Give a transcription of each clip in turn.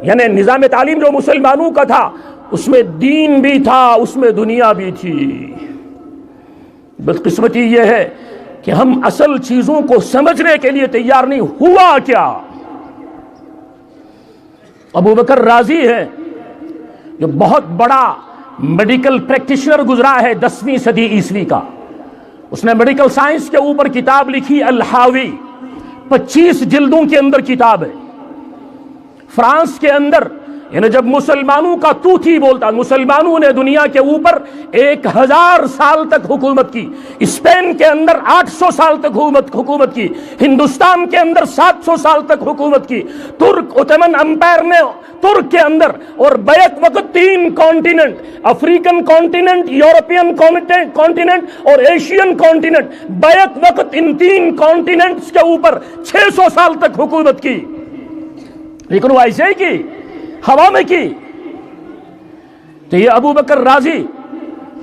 یعنی نظام تعلیم جو مسلمانوں کا تھا اس میں دین بھی تھا، اس میں دنیا بھی تھی۔ بدقسمتی یہ ہے کہ ہم اصل چیزوں کو سمجھنے کے لیے تیار نہیں۔ ہوا کیا؟ ابو بکر رازی ہے جو بہت بڑا میڈیکل پریکٹیشنر گزرا ہے 10ویں صدی عیسوی کا، اس نے میڈیکل سائنس کے اوپر کتاب لکھی الحاوی، 25 جلدوں کے اندر کتاب ہے۔ فرانس کے اندر یعنی جب مسلمانوں کا توتی بولتا، مسلمانوں نے دنیا کے اوپر 1000 سال تک حکومت کی، اسپین کے اندر 800 سال تک حکومت کی، ہندوستان کے اندر 700 سال تک حکومت کی، ترک اوٹمن امپائر نے ترک کے اندر، اور بیک وقت 3 continent, African continent, European continent اور ایشین کانٹیننٹ، بیک وقت ان 3 کانٹیننٹس کے اوپر 600 سال تک حکومت کی، لیکن وہ ایسے ہی کی، ہوا میں کی۔ تو یہ ابو بکر رازی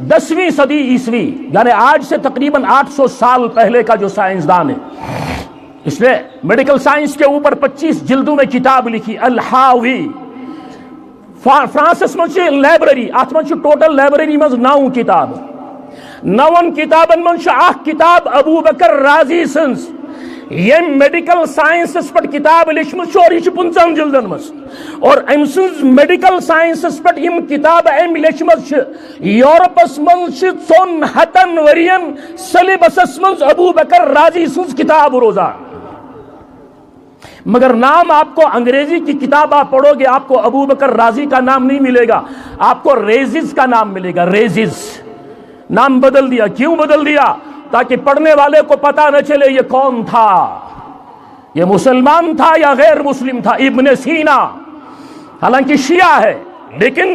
10ویں صدی عیسوی یعنی آج سے تقریباً 800 سال پہلے کا جو سائنسدان ہے، اس نے میڈیکل سائنس کے اوپر 25 جلدوں میں کتاب لکھی الحاوی۔ فرانسس منچ لائبریری ات منچ ٹوٹل لائبریری مز 9 کتاب، 9 کتابن منچ اخ کتاب ابو بکر رازی سنز یم میڈیکل سائنسس پر کتاب لچمت اور یہ 15 جلدن مز، اور ام سنز میڈیکل سائنسس پر یم کتاب ام لچمت یورپس مز 400 ورین سلیبسس مز ابو بکر رازی سنز کتاب روزان۔ مگر نام آپ کو انگریزی کی کتاب آپ پڑھو گے آپ کو ابو بکر رازی کا نام نہیں ملے گا، آپ کو ریزز کا نام ملے گا۔ ریزز نام بدل دیا، کیوں بدل دیا؟ تاکہ پڑھنے والے کو پتا نہ چلے یہ کون تھا، یہ مسلمان تھا یا غیر مسلم تھا۔ ابن سینا حالانکہ شیعہ ہے لیکن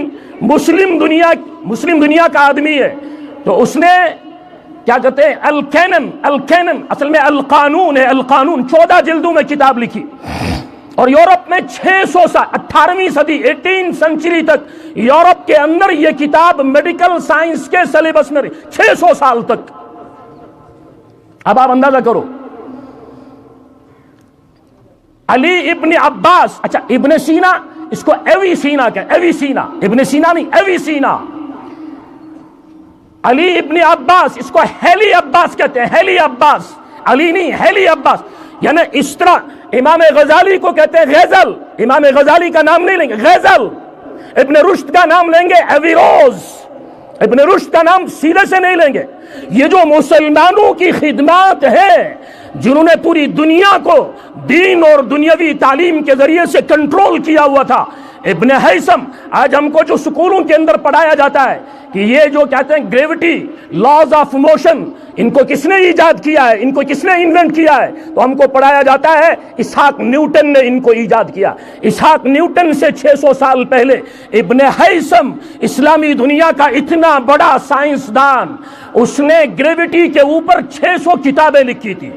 مسلم دنیا کا آدمی ہے، تو اس نے کیا کہتے ہیں الکینن اصل میں القانون ہے، القانون 14 جلدوں میں کتاب لکھی، اور یورپ میں 600 سال 18ویں صدی 18 سنچری تک یورپ کے اندر یہ کتاب میڈیکل سائنس کے سلیبس میں 600 سال تک۔ اب آپ اندازہ کرو، علی ابن عباس، اچھا ابن سینا اس کو ایوی سینا کہتے، ایوی سینا، ابن سینا نہیں ایوی سینا۔ علی ابن عباس اس کو ہیلی عباس کہتے ہیں، ہیلی عباس، علی نہیں ہیلی عباس، یعنی اس طرح امام غزالی کو کہتے ہیں غزل، امام غزالی کا نام نہیں لیں گے غزل، ابن رشد کا نام لیں گے ایویروز، ابن رشد کا نام سیدھے سے نہیں لیں گے۔ یہ جو مسلمانوں کی خدمات ہے جنہوں نے پوری دنیا کو دین اور دنیاوی تعلیم کے ذریعے سے کنٹرول کیا ہوا تھا، ابن ہیثم، آج ہم کو جو سکولوں کے اندر پڑھایا جاتا ہے کہ یہ جو کہتے ہیں گریوٹی، لاز آف موشن، ان کو کس نے ایجاد کیا ہے، ان کو کس نے انوینٹ کیا ہے، تو ہم کو پڑھایا جاتا ہے اسحاق نیوٹن نے ان کو ایجاد کیا۔ اسحاق نیوٹن سے 600 سال پہلے ابن ہیثم اسلامی دنیا کا اتنا بڑا سائنسدان، اس نے گریوٹی کے اوپر 600 کتابیں لکھی تھی،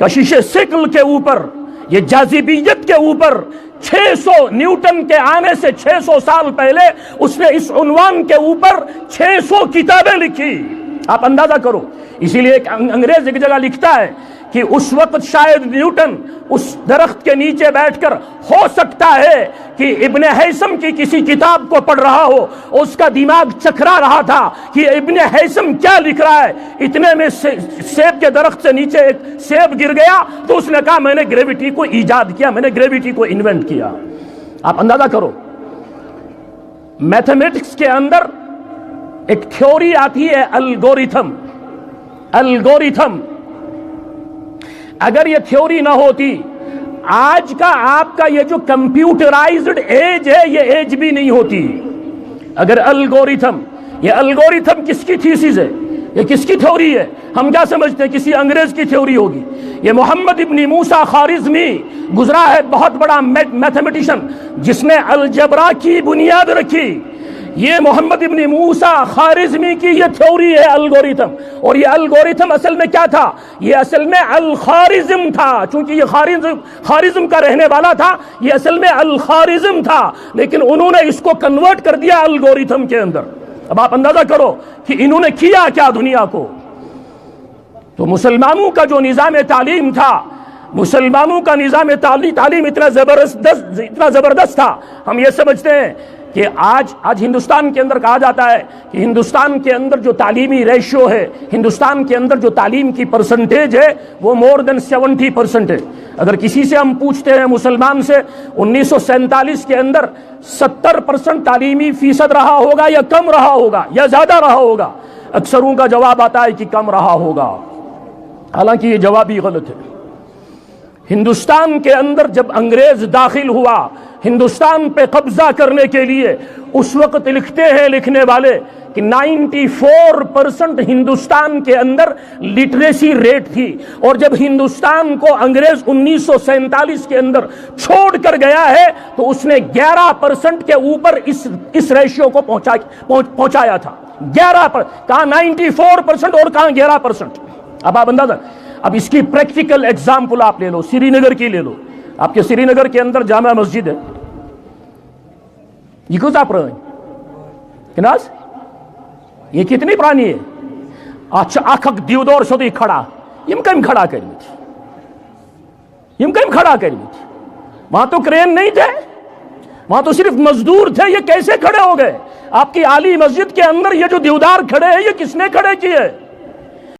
کشش ثقل کے اوپر، یہ جاذبیت کے اوپر 600 نیوٹن کے آنے سے 600 سال پہلے اس نے اس عنوان کے اوپر 600 کتابیں لکھی۔ آپ اندازہ کرو، اسی لیے ایک انگریز ایک جگہ لکھتا ہے کہ اس وقت شاید نیوٹن اس درخت کے نیچے بیٹھ کر ہو سکتا ہے کہ ابن ہیثم کی کسی کتاب کو پڑھ رہا ہو، اس کا دماغ چکرا رہا تھا کہ ابن ہیثم کیا لکھ رہا ہے۔ اتنے میں سیب کے درخت سے نیچے ایک سیب گر گیا تو اس نے کہا میں نے گریوٹی کو ایجاد کیا، میں نے گریوٹی کو انوینٹ کیا۔ آپ اندازہ کرو، میتھمیٹکس کے اندر ایک تھیوری آتی ہے الگوریتھم، الگوریتھم، اگر یہ تھیوری نہ ہوتی آج کا آپ کا یہ جو کمپیوٹرائزڈ ایج ہے یہ ایج بھی نہیں ہوتی۔ اگر الگوریتھم، یہ الگوریتھم کس کی تھیسس ہے، یہ کس کی تھیوری ہے؟ ہم کیا سمجھتے ہیں کسی انگریز کی تھیوری ہوگی؟ یہ محمد ابن موسیٰ خوارزمی گزرا ہے، بہت بڑا میتھمیٹیشن جس نے الجبرا کی بنیاد رکھی۔ یہ محمد ابن موسیٰ خوارزمی کی یہ تھیوری ہے الگوریتھم، اور یہ الگوریتھم اصل میں کیا تھا؟ یہ اصل میں الخوارزم تھا، چونکہ یہ خوارزم کا رہنے والا تھا، یہ اصل میں الخوارزم تھا، لیکن انہوں نے اس کو کنورٹ کر دیا الگوریتھم کے اندر۔ اب آپ اندازہ کرو کہ انہوں نے کیا کیا دنیا کو۔ تو مسلمانوں کا جو نظام تعلیم تھا مسلمانوں کا نظام تعلیم اتنا زبردست تھا، ہم یہ سمجھتے ہیں کہ آج ہندوستان کے اندر کہا جاتا ہے کہ ہندوستان کے اندر جو تعلیمی ریشو ہے، ہندوستان کے اندر جو تعلیم کی پرسنٹیج ہے وہ مور دین 70% ہے۔ اگر کسی سے ہم پوچھتے ہیں مسلمان سے 1947 کے اندر 70% تعلیمی فیصد رہا ہوگا یا کم رہا ہوگا یا زیادہ رہا ہوگا، اکثروں کا جواب آتا ہے کہ کم رہا ہوگا، حالانکہ یہ جواب ہی غلط ہے۔ ہندوستان کے اندر جب انگریز داخل ہوا ہندوستان پہ قبضہ کرنے کے لیے، اس وقت لکھتے ہیں لکھنے والے کہ 94% ہندوستان کے اندر لٹریسی ریٹ تھی، اور جب ہندوستان کو انگریز 1947 کے اندر چھوڑ کر گیا ہے تو اس نے 11% کے اوپر اس ریشیو کو پہنچایا تھا۔ 11%، کہاں 94% اور کہاں 11%۔ اب آپ اندازہ، اب اس کی پریکٹیکل ایگزامپل آپ لے لو، سری نگر کی لے لو۔ آپ کے سری نگر کے اندر جامع مسجد ہے، یہ کتنا پرانی کناز، یہ کتنی پرانی ہے؟ اچھا اکھ دیودور شدی کھڑا، یم کم کھڑا کرمیت، یم کم کھڑا کرمیت، وہاں تو کرین نہیں تھے، وہاں تو صرف مزدور تھے، یہ کیسے کھڑے ہو گئے؟ آپ کی عالی مسجد کے اندر یہ جو دیودار کھڑے ہیں یہ کس نے کھڑے کیے؟